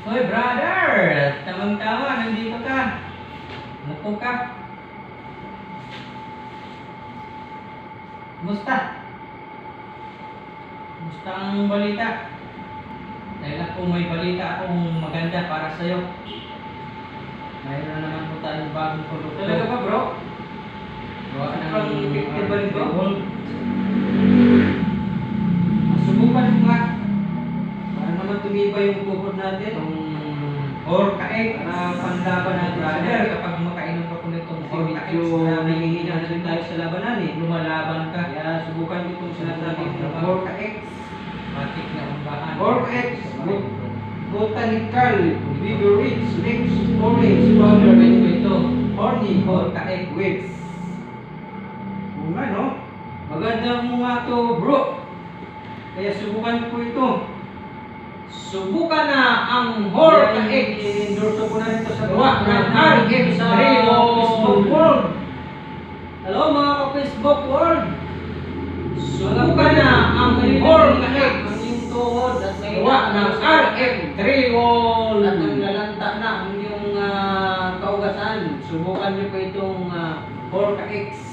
Hoy brother, tamang-tama, nandito ka. Napo ka. Musta? Musta ang balita? Dahil ako may balita akong maganda para sa'yo. Mayroon na naman po tayong bagong produkto. Talaga ba, bro? Gawa Sobrang effective ba nito? Subukan mo nga. Para naman tumibay yung tuhod natin. Itong Orca-X na panlaban ng brother. Kapag makainom ka po nitong Kasi Orca-X medyo na nangihina na rin tayo sa labanan eh. lumalaban ka. Kaya subukan ko itong sinasabing Orca-X. Matik na umbahan. Orca-X. Botanical Vigorix Mix Orange Powder Ito. Horny Orca-X. Wix. Oo nga no? Maganda mo nga to, bro. Kaya subukan ko ito. Subukan na ang Orca-X. I-endorse ko na rin ito sa Gawa ng RX sa Rio. Facebook world. Hello mga ka-Facebook world. Subukan na ang Orca-X. Ang iyong tuhod at may Gawa ng RX Triol. at ang lalanta na ang iyong kaugasan. Subukan niyo po itong Orca-X.